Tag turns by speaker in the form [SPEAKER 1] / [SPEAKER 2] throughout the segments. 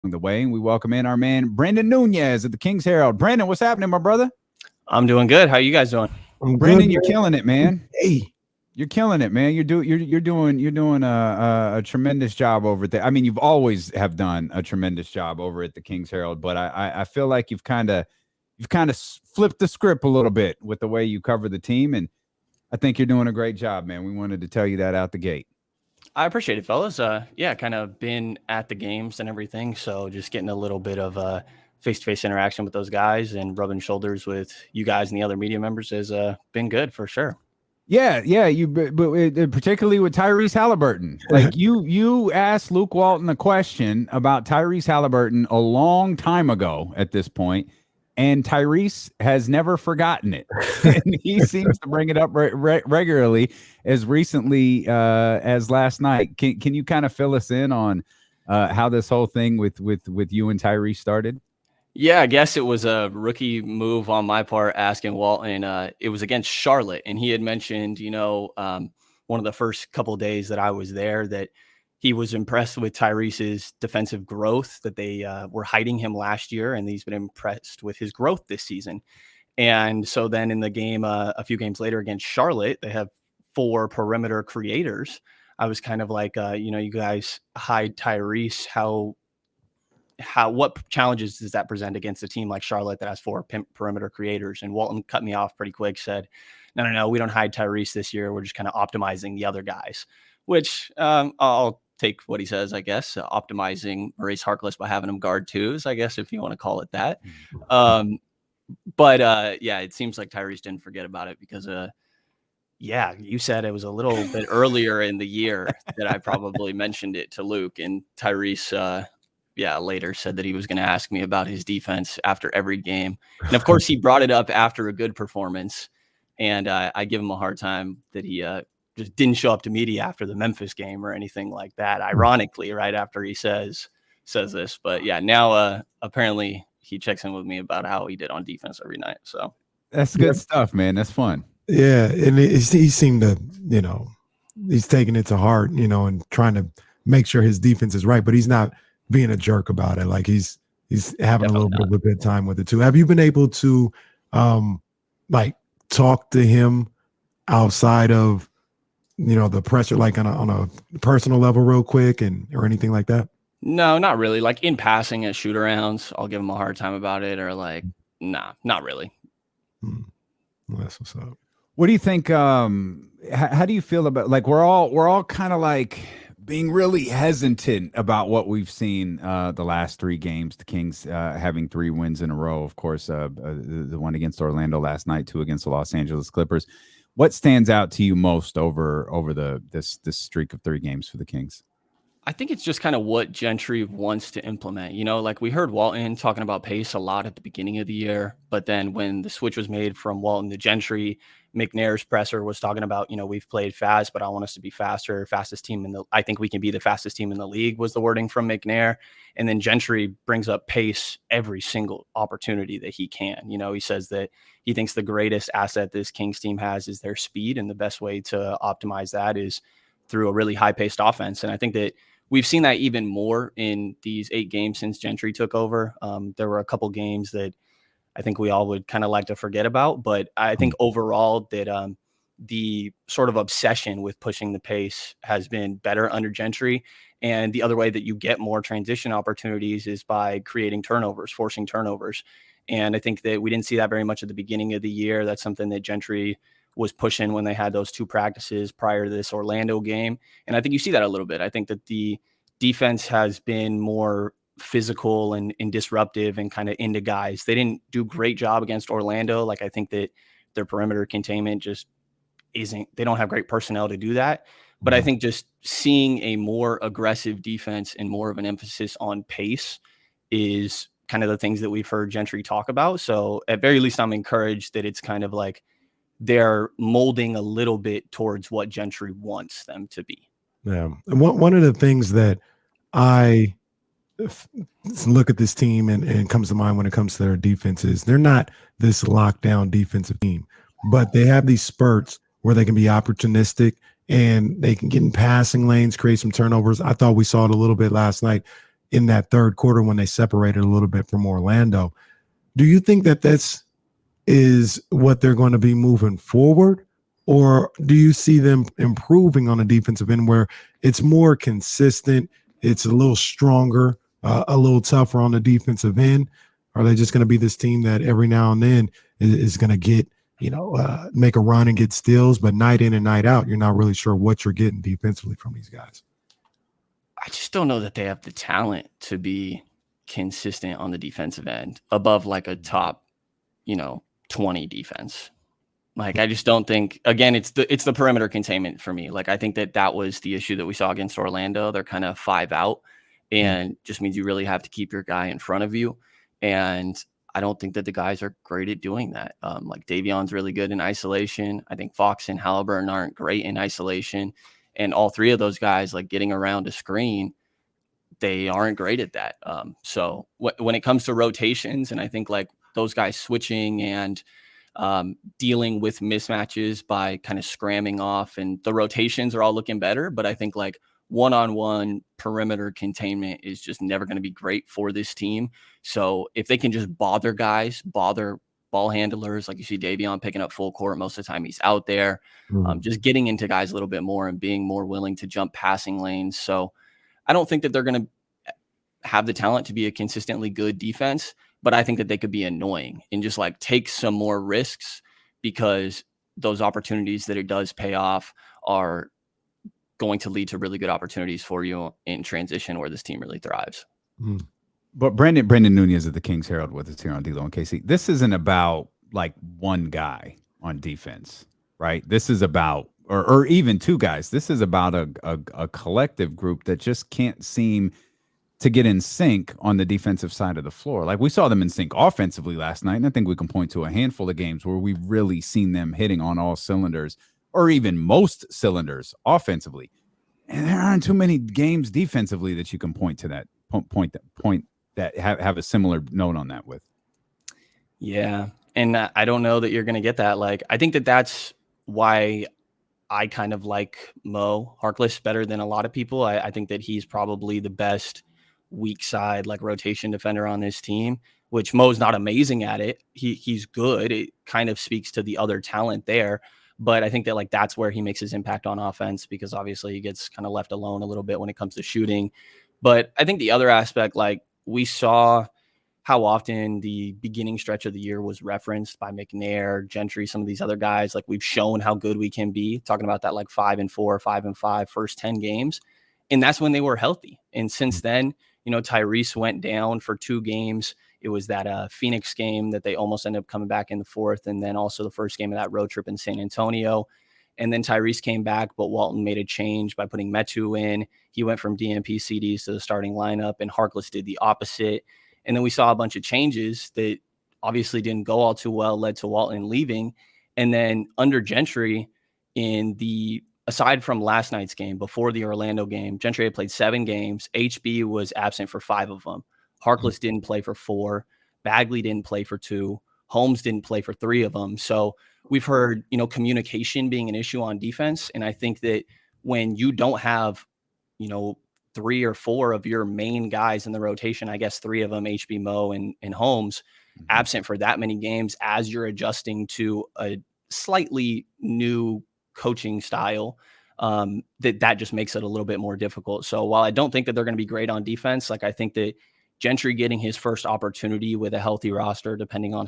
[SPEAKER 1] the way. And we welcome in our man, Brenden Nunes at the Kings Herald. Brenden, what's happening, my brother?
[SPEAKER 2] I'm doing good. How you guys doing?
[SPEAKER 1] Brenden, you're killing it, man.
[SPEAKER 3] Hey,
[SPEAKER 1] You're killing it, man. You're doing a tremendous job over there. I mean, you've always have done a tremendous job over at the Kings Herald, but I feel like you've kind of flipped the script a little bit with the way you cover the team, and I think you're doing a great job, man. We wanted to tell you that out the gate.
[SPEAKER 2] I appreciate it, fellas. Yeah, kind of been at the games and everything, so just getting a little bit of face-to-face interaction with those guys and rubbing shoulders with you guys and the other media members has been good for sure.
[SPEAKER 1] Yeah, but particularly with Tyrese Haliburton. Like you asked Luke Walton a question about Tyrese Haliburton a long time ago at this point, and Tyrese has never forgotten it. And he seems to bring it up regularly, as recently as last night. Can you kind of fill us in on how this whole thing with you and Tyrese started?
[SPEAKER 2] Yeah, I guess it was a rookie move on my part asking Walton. It was against Charlotte, and he had mentioned, one of the first couple of days that I was there, that he was impressed with Tyrese's defensive growth, that they were hiding him last year, and he's been impressed with his growth this season. And so then in the game, a few games later against Charlotte, they have 4 perimeter creators. I was kind of like, you guys hide Tyrese. What challenges does that present against a team like Charlotte that has 4 perimeter creators? And Walton cut me off pretty quick, said, no, we don't hide Tyrese this year. We're just kind of optimizing the other guys, which I'll take what he says, I guess. Optimizing Maurice Harkless by having him guard twos, I guess, if you want to call it that. But it seems like Tyrese didn't forget about it because, you said it was a little bit earlier in the year that I probably mentioned it to Luke, and Tyrese later said that he was going to ask me about his defense after every game. And of course, he brought it up after a good performance. And I give him a hard time that he just didn't show up to media after the Memphis game or anything like that. Ironically, right after he says this. But yeah, now apparently he checks in with me about how he did on defense every night. So
[SPEAKER 1] that's good stuff, man. That's fun.
[SPEAKER 3] Yeah. And he seemed to, he's taking it to heart, and trying to make sure his defense is right, but he's not being a jerk about it. Like he's having a little bit of a good time with it too. Have you been able to talk to him outside of the pressure, like on a personal level real quick or anything like that?
[SPEAKER 2] No, not really. Like in passing at shoot arounds, I'll give him a hard time about it, or like, nah, not really.
[SPEAKER 3] Well, that's what's up.
[SPEAKER 1] What do you think? How do you feel about, like, we're all kind of like being really hesitant about what we've seen the last 3 games, the Kings having 3 wins in a row. Of course, the one against Orlando last night, 2 against the Los Angeles Clippers. What stands out to you most over this streak of 3 games for the Kings?
[SPEAKER 2] I think it's just kind of what Gentry wants to implement. Like we heard Walton talking about pace a lot at the beginning of the year, but then when the switch was made from Walton to Gentry, McNair's presser was talking about, we've played fast, but I want us to be faster, fastest team I think we can be the fastest team in the league, was the wording from McNair. And then Gentry brings up pace every single opportunity that he can. He says that he thinks the greatest asset this Kings team has is their speed, and the best way to optimize that is through a really high-paced offense. And I think that we've seen that even more in these 8 games since Gentry took over. There were a couple games that I think we all would kind of like to forget about, but I think overall that the sort of obsession with pushing the pace has been better under Gentry. And the other way that you get more transition opportunities is by creating turnovers, forcing turnovers. And I think that we didn't see that very much at the beginning of the year. That's something that Gentry was pushing when they had those 2 practices prior to this Orlando game. And I think you see that a little bit. I think that the defense has been more physical and disruptive and kind of into guys. They didn't do a great job against Orlando. Like, I think that their perimeter containment just they don't have great personnel to do that. But I think just seeing a more aggressive defense and more of an emphasis on pace is kind of the things that we've heard Gentry talk about. So at very least, I'm encouraged that it's kind of like they're molding a little bit towards what Gentry wants them to be.
[SPEAKER 3] Yeah. And one of the things that I look at this team and comes to mind when it comes to their defenses, they're not this lockdown defensive team, but they have these spurts where they can be opportunistic and they can get in passing lanes, create some turnovers. I thought we saw it a little bit last night. in that third quarter when they separated a little bit from Orlando. Do you think that is what they're going to be moving forward? Or do you see them improving on the defensive end where it's more consistent, it's a little stronger, a little tougher on the defensive end? Are they just going to be this team that every now and then is going to get, make a run and get steals, but night in and night out, you're not really sure what you're getting defensively from these guys?
[SPEAKER 2] I just don't know that they have the talent to be consistent on the defensive end above like a top, 20 defense. Like, I just don't think, again, it's the perimeter containment for me. Like, I think that was the issue that we saw against Orlando. They're kind of 5 out, and just means you really have to keep your guy in front of you. And I don't think that the guys are great at doing that. Like, Davion's really good in isolation. I think Fox and Haliburton aren't great in isolation. And all three of those guys, like, getting around a screen, they aren't great at that. So when it comes to rotations, and I think like those guys switching and dealing with mismatches by kind of scramming off, and the rotations are all looking better. But I think like one-on-one perimeter containment is just never going to be great for this team. So if they can just bother guys, bother ball handlers, like you see Davion picking up full court most of the time he's out there, just getting into guys a little bit more and being more willing to jump passing lanes. So I don't think that they're going to have the talent to be a consistently good defense, but I think that they could be annoying and just like take some more risks, because those opportunities that it does pay off are going to lead to really good opportunities for you in transition where this team really thrives.
[SPEAKER 1] But Brenden Nunes of the Kings Herald with us here on D-Lo and KC. This isn't about like one guy on defense, right? This is about, or even two guys. This is about a collective group that just can't seem to get in sync on the defensive side of the floor. Like, we saw them in sync offensively last night, and I think we can point to a handful of games where we've really seen them hitting on all cylinders, or even most cylinders offensively. And there aren't too many games defensively that you can point to that point that have a similar note on that with.
[SPEAKER 2] Yeah. And I don't know that you're going to get that. Like, I think that that's why I kind of like Mo Harkless better than a lot of people. I think that he's probably the best weak side, like rotation defender on this team, which Mo's not amazing at it. He's good. It kind of speaks to the other talent there. But I think that like that's where he makes his impact on offense, because obviously he gets kind of left alone a little bit when it comes to shooting. But I think the other aspect, like we saw how often the beginning stretch of the year was referenced by McNair, Gentry, some of these other guys. Like, we've shown how good we can be, talking about that like 5-4, 5-5 first 10 games. And that's when they were healthy. And since then, Tyrese went down for 2 games. It was that Phoenix game that they almost ended up coming back in the fourth, and then also the first game of that road trip in San Antonio. And then Tyrese came back, but Walton made a change by putting Metu in. He went from DNP CDs to the starting lineup, and Harkless did the opposite. And then we saw a bunch of changes that obviously didn't go all too well, led to Walton leaving. And then under Gentry, aside from last night's game, before the Orlando game, Gentry had played 7 games. HB was absent for 5 of them. Harkless didn't play for 4. Bagley didn't play for 2. Holmes didn't play for 3 of them. So we've heard, communication being an issue on defense. And I think that when you don't have, 3 or 4 of your main guys in the rotation, I guess 3 of them, HB, Mo, and Holmes, absent for that many games, as you're adjusting to a slightly new coaching style, that just makes it a little bit more difficult. So while I don't think that they're going to be great on defense, like I think that Gentry getting his first opportunity with a healthy roster, depending on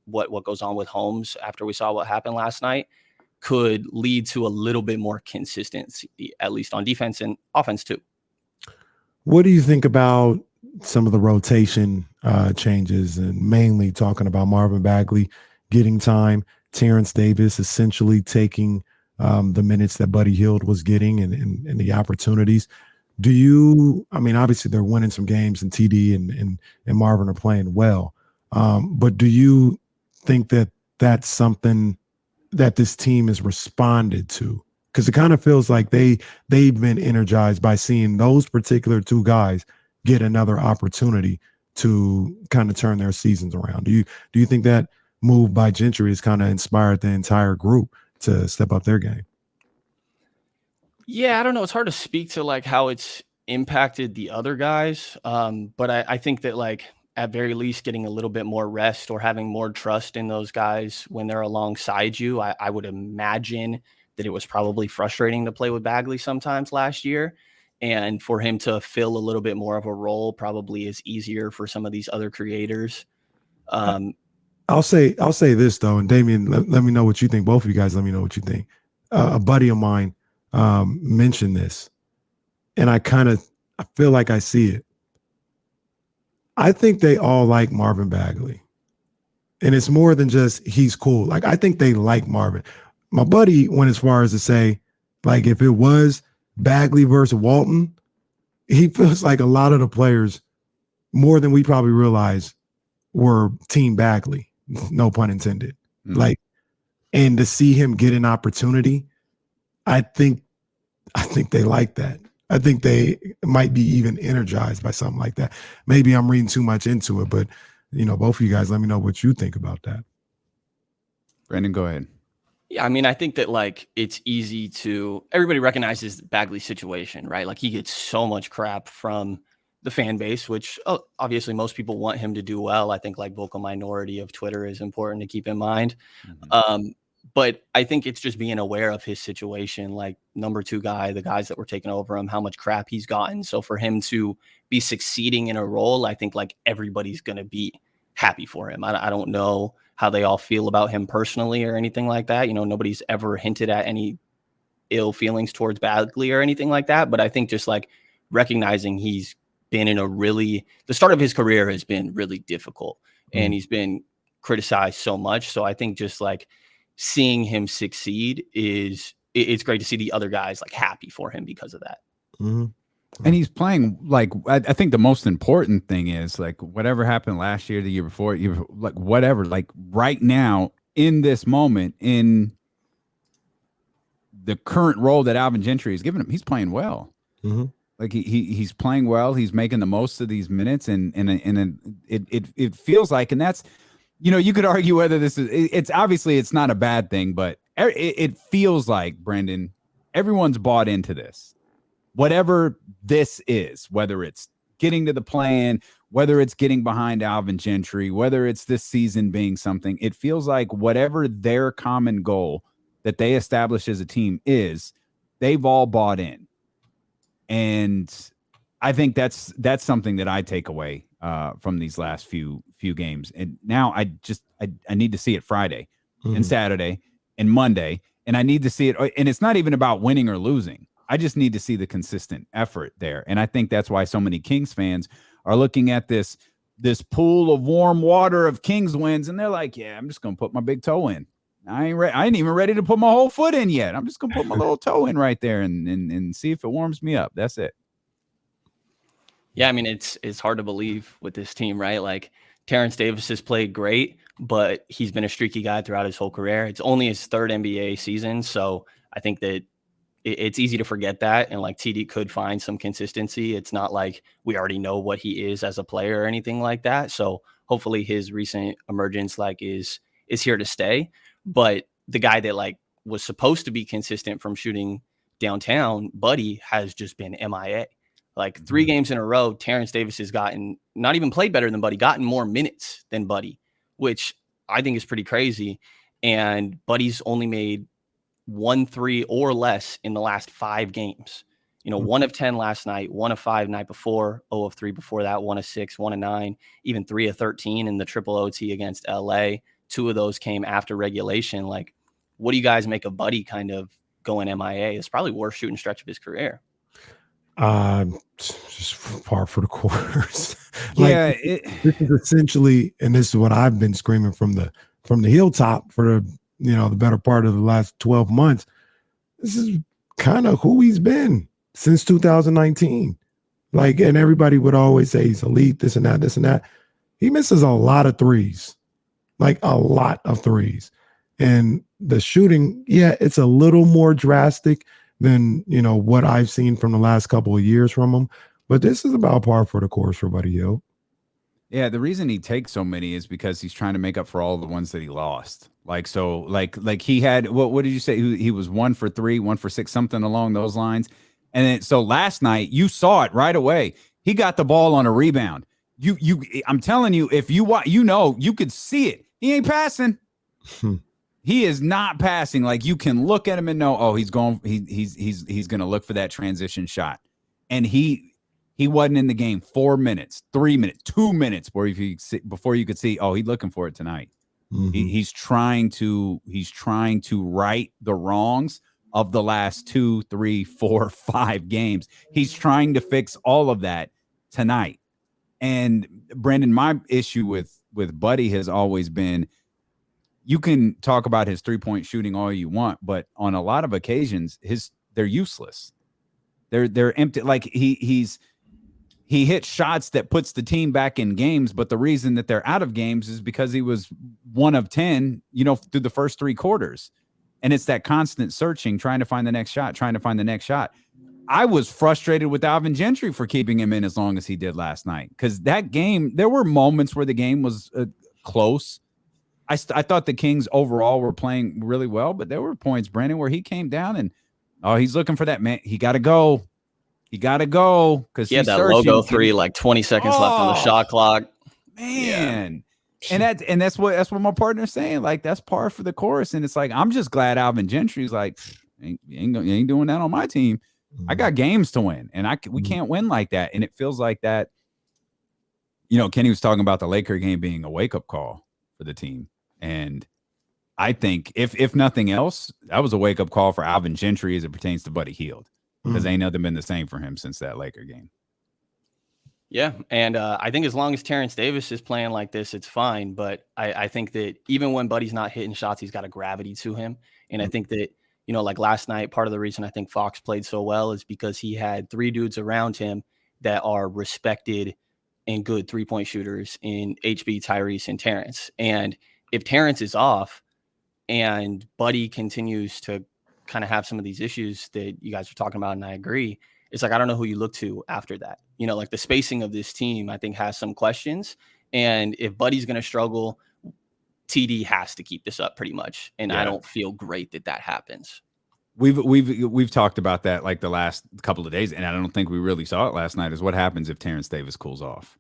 [SPEAKER 2] what goes on with Holmes after we saw what happened last night, could lead to a little bit more consistency, at least on defense and offense too.
[SPEAKER 3] What do you think about some of the rotation changes, and mainly talking about Marvin Bagley getting time, Terrence Davis essentially taking the minutes that Buddy Hield was getting and the opportunities? Obviously they're winning some games, and TD and Marvin are playing well. But do you think that that's something that this team has responded to? Because it kind of feels like they've been energized by seeing those particular 2 guys get another opportunity to kind of turn their seasons around. Do you think that move by Gentry has kind of inspired the entire group to step up their game?
[SPEAKER 2] Yeah, I don't know. It's hard to speak to like how it's impacted the other guys. But I think that, like, at very least getting a little bit more rest or having more trust in those guys when they're alongside you, I would imagine that it was probably frustrating to play with Bagley sometimes last year. And for him to fill a little bit more of a role probably is easier for some of these other creators.
[SPEAKER 3] I'll say this though, and Damien, let me know what you think. Both of you guys, let me know what you think. A buddy of mine mentioned this, and I feel like I see it. I think they all like Marvin Bagley, and it's more than just he's cool. Like, I think they like Marvin. My buddy went as far as to say, like, if it was Bagley versus Walton, he feels like a lot of the players, more than we probably realize, were Team Bagley. No pun intended. Mm-hmm. Like, and to see him get an opportunity, I think they like that. I think they might be even energized by something like that. Maybe I'm reading too much into it, but both of you guys, let me know what you think about that.
[SPEAKER 1] Brenden, go ahead.
[SPEAKER 2] Yeah, I mean, I think that, like, it's easy to, everybody recognizes Bagley's situation, right? Like, he gets so much crap from the fan base, which obviously most people want him to do well. I think, like, vocal minority of Twitter is important to keep in mind. Mm-hmm. But I think it's just being aware of his situation, like number 2 guy, the guys that were taking over him, how much crap he's gotten. So for him to be succeeding in a role, I think, like, everybody's going to be happy for him. I don't know how they all feel about him personally or anything like that. Nobody's ever hinted at any ill feelings towards Bagley or anything like that. But I think just, like, recognizing he's been in the start of his career has been really difficult, and he's been criticized so much. So I think just, like, seeing him succeed it's great to see the other guys, like, happy for him because of that.
[SPEAKER 3] Mm-hmm.
[SPEAKER 1] And he's playing, like, I think the most important thing is, like, whatever happened last year, the year before, like, whatever, like, right now in this moment, in the current role that Alvin Gentry has given him, he's playing well.
[SPEAKER 3] Mm-hmm.
[SPEAKER 1] Like, he's playing well. He's making the most of these minutes, and it feels like, and that's, you could argue whether it's obviously it's not a bad thing, but it feels like, Brenden, everyone's bought into this. Whatever this is, whether it's getting to the play-in, whether it's getting behind Alvin Gentry, whether it's this season being something, it feels like whatever their common goal that they establish as a team is, they've all bought in. And I think that's something that I take away from these last few games. And now I need to see it Friday and Saturday and Monday, and I need to see it. And it's not even about winning or losing. I just need to see the consistent effort there. And I think that's why so many Kings fans are looking at this pool of warm water of Kings wins, and they're like, yeah, I'm just going to put my big toe in. I ain't even ready to put my whole foot in yet. I'm just going to put my little toe in right there and see if it warms me up. That's it.
[SPEAKER 2] Yeah, I mean, it's hard to believe with this team, right? Like, Terrence Davis has played great, but he's been a streaky guy throughout his whole career. It's only his 3rd NBA season, so I think that it's easy to forget that, and, like, TD could find some consistency. It's not like we already know what he is as a player or anything like that. So hopefully his recent emergence, like, is here to stay. But the guy that, like, was supposed to be consistent from shooting downtown, Buddy, has just been MIA. Like, 3 games in a row, Terrence Davis has gotten, not even played better than Buddy, gotten more minutes than Buddy, which I think is pretty crazy. And Buddy's only made 1 3 or less in the last 5 games. 1 of 10 last night, 1 of 5 night before, 0 of 3 before that, 1 of 6, 1 of 9, even 3 of 13 in the triple OT against LA. 2 of those came after regulation. Like, what do you guys make of Buddy kind of going MIA? It's probably worst shooting stretch of his career.
[SPEAKER 3] Just par for the course.
[SPEAKER 1] Yeah,
[SPEAKER 3] this is essentially, and this is what I've been screaming from the hilltop for the better part of the last 12 months. This is kind of who he's been since 2019. Like, and everybody would always say he's elite, this and that. He misses a lot of threes, like a lot of threes. And the shooting, yeah, it's a little more drastic than, what I've seen from the last couple of years from him. But this is about par for the course for Buddy Hield.
[SPEAKER 1] Yeah, the reason he takes so many is because he's trying to make up for all the ones that he lost. Like, so, like he had, what did you say? He was 1 for 3, 1 for 6, something along those lines. And then, so last night you saw it right away. He got the ball on a rebound. I'm telling you, if you want, you could see it. He ain't passing. He is not passing. Like, you can look at him and know, oh, he's going to look for that transition shot. And he wasn't in the game 4 minutes, 3 minutes, 2 minutes before you could see, oh, he's looking for it tonight. He's trying to right the wrongs of the last 2, 3, 4, 5 games. He's trying to fix all of that tonight. And Brenden, my issue with Buddy has always been, you can talk about his 3-point shooting all you want, but on a lot of occasions, they're useless. They're empty. Like, he hits shots that puts the team back in games, but the reason that they're out of games is because he was 1 of 10, through the first 3 quarters. And it's that constant searching, trying to find the next shot. I was frustrated with Alvin Gentry for keeping him in as long as he did last night, because that game, there were moments where the game was close. I thought the Kings overall were playing really well, but there were points, Brenden, where he came down and, he's looking for that man. He got to go. Because
[SPEAKER 2] he had that
[SPEAKER 1] searching.
[SPEAKER 2] logo 3, like 20 seconds left on the shot clock.
[SPEAKER 1] Man. Yeah. And that's what my partner's saying. Like, that's par for the course. And it's like, I'm just glad Alvin Gentry's like, you ain't doing that on my team. I got games to win, and we can't win like that. And it feels like that. Kenny was talking about the Laker game being a wake-up call for the team. And I think if nothing else, that was a wake-up call for Alvin Gentry as it pertains to Buddy Hield, because ain't nothing been the same for him since that Laker game.
[SPEAKER 2] Yeah, and I think as long as Terrence Davis is playing like this, it's fine. But I think that even when Buddy's not hitting shots, he's got a gravity to him. And I think that, like last night, part of the reason I think Fox played so well is because he had 3 dudes around him that are respected and good 3-point shooters in HB, Tyrese, and Terrence. And if Terrence is off and Buddy continues to kind of have some of these issues that you guys are talking about, and I agree, it's like, I don't know who you look to after that. Like the spacing of this team, I think, has some questions. And if Buddy's going to struggle, TD has to keep this up pretty much. And I don't feel great that happens.
[SPEAKER 1] We've talked about that like the last couple of days, and I don't think we really saw it last night, is what happens if Terrence Davis cools off.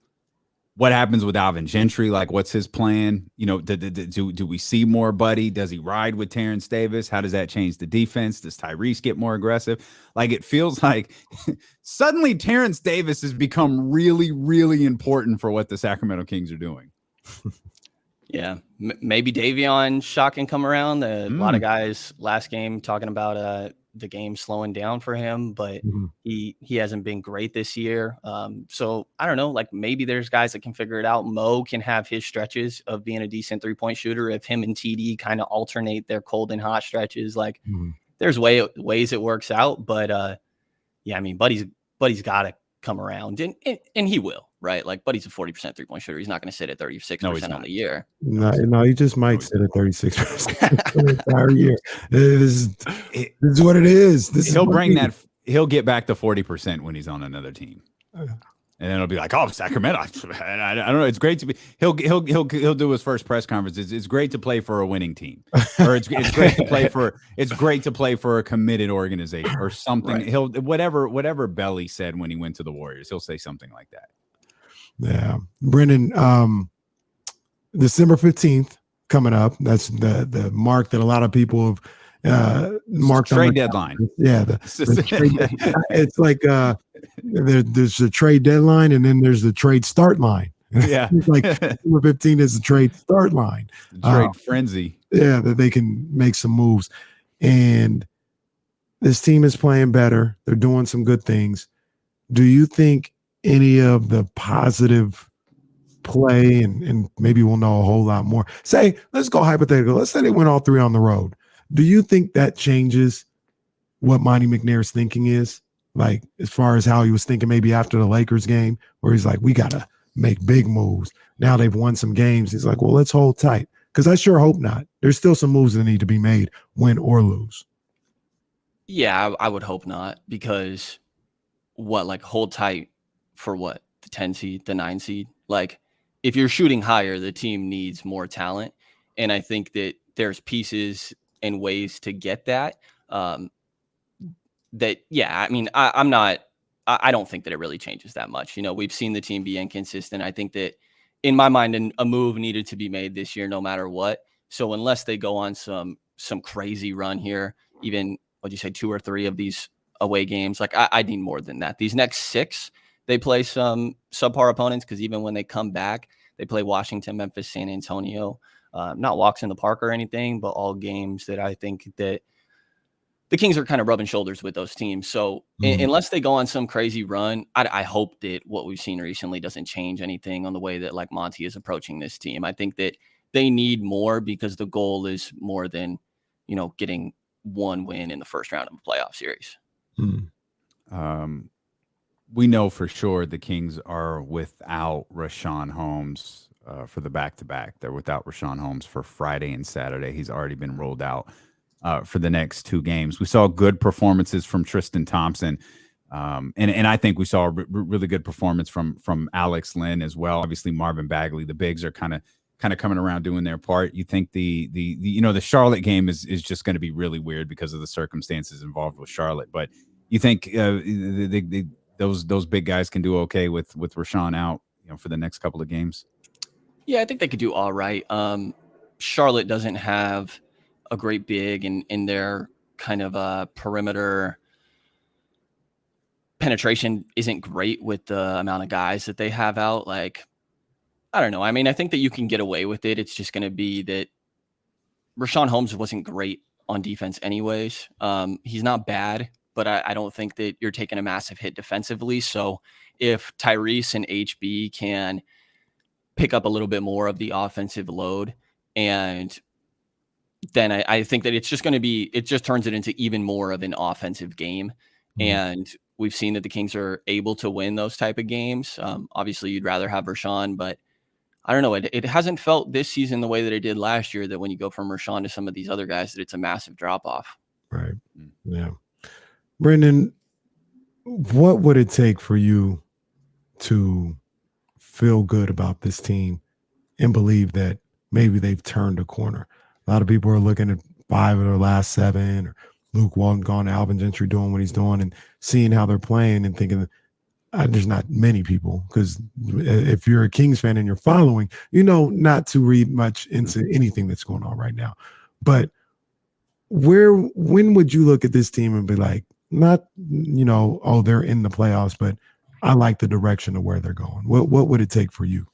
[SPEAKER 1] What happens with Alvin Gentry? Like, what's his plan? Do we see more Buddy? Does he ride with Terrence Davis? How does that change the defense? Does Tyrese get more aggressive? Like, it feels like suddenly Terrence Davis has become really, really important for what the Sacramento Kings are doing.
[SPEAKER 2] Yeah, maybe Davion shot can come around. A lot of guys last game talking about the game slowing down for him, but he hasn't been great this year. So I don't know, like maybe there's guys that can figure it out. Mo can have his stretches of being a decent 3-point shooter if him and TD kind of alternate their cold and hot stretches. Like there's ways it works out, but yeah, I mean, Buddy's got to come around, and he will, right? Like Buddy's a 40% 3-point shooter. He's not going to sit at 36% on the year.
[SPEAKER 3] No, he just might sit at 36% the entire year. This is what it is.
[SPEAKER 1] He'll get back to 40% when he's on another team. And then it'll be like, oh, Sacramento. I don't know. It's great to be. He'll do his first press conference. It's great to play for a winning team, or it's great to play for. It's great to play for a committed organization or something. Right. He'll whatever Belly said when he went to the Warriors. He'll say something like that.
[SPEAKER 3] Yeah, Brenden. December 15th coming up. That's the mark that a lot of people have marked.
[SPEAKER 1] Trade deadline.
[SPEAKER 3] Yeah, the trade, it's like there's a trade deadline and then there's the trade start line.
[SPEAKER 1] Yeah,
[SPEAKER 3] like December 15th is the trade start line.
[SPEAKER 1] Trade frenzy.
[SPEAKER 3] Yeah, that they can make some moves, and this team is playing better. They're doing some good things. Do you think any of the positive play, and maybe we'll know a whole lot more. Say, let's go hypothetical. Let's say they went all 3 on the road. Do you think that changes what Monty McNair's thinking is? Like, as far as how he was thinking maybe after the Lakers game, where he's like, we got to make big moves. Now they've won some games. He's like, well, let's hold tight. Because I sure hope not. There's still some moves that need to be made, win or lose.
[SPEAKER 2] Yeah, I would hope not, because hold tight for what? The 10 seed, the 9 seed? Like, if you're shooting higher, the team needs more talent. And I think that there's pieces and ways to get that. that, yeah, I mean, I don't think that it really changes that much. You know, we've seen the team be inconsistent. I think that in my mind, a move needed to be made this year, no matter what. So unless they go on some crazy run here, even what'd you say, 2 or 3 of these away games, like I need more than that. These next 6, they play some subpar opponents, because even when they come back, they play Washington, Memphis, San Antonio. Not walks in the park or anything, but all games that I think that the Kings are kind of rubbing shoulders with those teams. So unless they go on some crazy run, I hope that what we've seen recently doesn't change anything on the way that like Monty is approaching this team. I think that they need more, because the goal is more than, you know, getting 1 win in the first round of a playoff series.
[SPEAKER 1] We know for sure the Kings are without Rashawn Holmes for the back-to-back. They're without Rashawn Holmes for Friday and Saturday. He's already been rolled out for the next 2 games. We saw good performances from Tristan Thompson, and I think we saw a really good performance from Alex Lynn as well. Obviously, Marvin Bagley. The bigs are kind of coming around doing their part. You think the you know, the Charlotte game is just going to be really weird because of the circumstances involved with Charlotte, but you think those big guys can do okay with Rashawn out, you know, for the next couple of games?
[SPEAKER 2] Yeah, I think they could do all right. Charlotte doesn't have a great big in their kind of perimeter penetration isn't great with the amount of guys that they have out. Like, I don't know. I mean, I think that you can get away with it. It's just going to be that Rashawn Holmes wasn't great on defense anyways. He's not bad, but I don't think that you're taking a massive hit defensively. So if Tyrese and HB can pick up a little bit more of the offensive load, and then I think that it's just going to be, it just turns it into even more of an offensive game. And we've seen that the Kings are able to win those type of games. Obviously you'd rather have Rashawn, but I don't know. It hasn't felt this season the way that it did last year, that when you go from Rashawn to some of these other guys, that it's a massive drop off.
[SPEAKER 3] Right. Yeah. Brenden, what would it take for you to feel good about this team and believe that maybe they've turned a corner? A lot of people are looking at 5 of their last 7, or Luke Walton gone, Alvin Gentry doing what he's doing, and seeing how they're playing and thinking there's not many people, because if you're a Kings fan and you're following, you know not to read much into anything that's going on right now. But when would you look at this team and be like, not, you know, oh, they're in the playoffs, but I like the direction of where they're going? What would it take for you?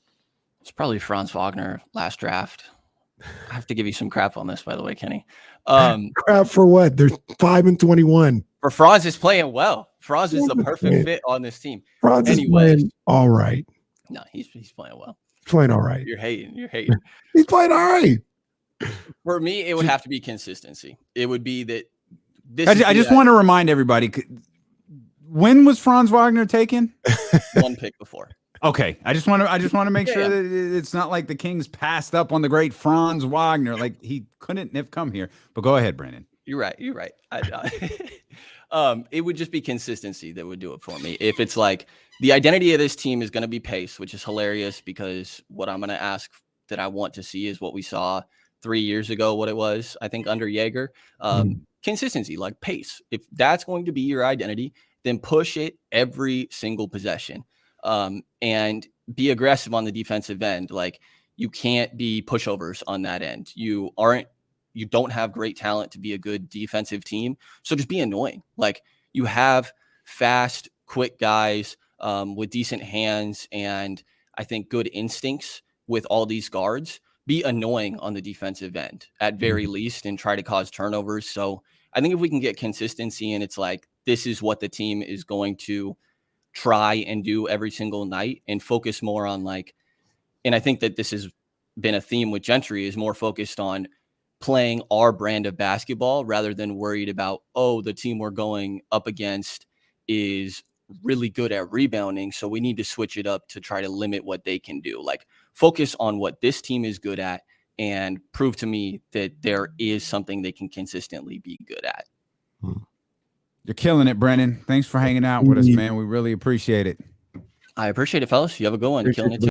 [SPEAKER 2] It's probably Franz Wagner last draft. I have to give you some crap on this, by the way, Kenny.
[SPEAKER 3] Crap for what? They're 5-21.
[SPEAKER 2] For Franz is playing well. Franz is the perfect fit on this team.
[SPEAKER 3] Franz is playing all right.
[SPEAKER 2] No, he's playing well.
[SPEAKER 3] Playing all right.
[SPEAKER 2] You're hating.
[SPEAKER 3] He's playing all right.
[SPEAKER 2] For me, it would have to be consistency. It would be that this.
[SPEAKER 1] I just want to remind everybody, when was Franz Wagner taken?
[SPEAKER 2] 1 pick before.
[SPEAKER 1] Okay, I just want to make sure that it's not like the Kings passed up on the great Franz Wagner. Like, he couldn't have come here. But go ahead, Brenden.
[SPEAKER 2] You're right. It would just be consistency that would do it for me. If it's like the identity of this team is going to be pace, which is hilarious, because what I'm going to ask that I want to see is what we saw 3 years ago, what it was, I think, under Jaeger. Consistency, like pace. If that's going to be your identity, then push it every single possession. And be aggressive on the defensive end. Like, you can't be pushovers on that end. You don't have great talent to be a good defensive team. So just be annoying. Like, you have fast, quick guys with decent hands and I think good instincts with all these guards. Be annoying on the defensive end at very least, and try to cause turnovers. So I think if we can get consistency, and it's like, this is what the team is going to try and do every single night, and focus more on like, and I think that this has been a theme with Gentry, is more focused on playing our brand of basketball rather than worried about, oh, the team we're going up against is really good at rebounding, so we need to switch it up to try to limit what they can do. Like, focus on what this team is good at and prove to me that there is something they can consistently be good at.
[SPEAKER 1] You're killing it, Brenden. Thanks for hanging out with us, man. We really appreciate it.
[SPEAKER 2] I appreciate it, fellas. You have a good one. Killing it too.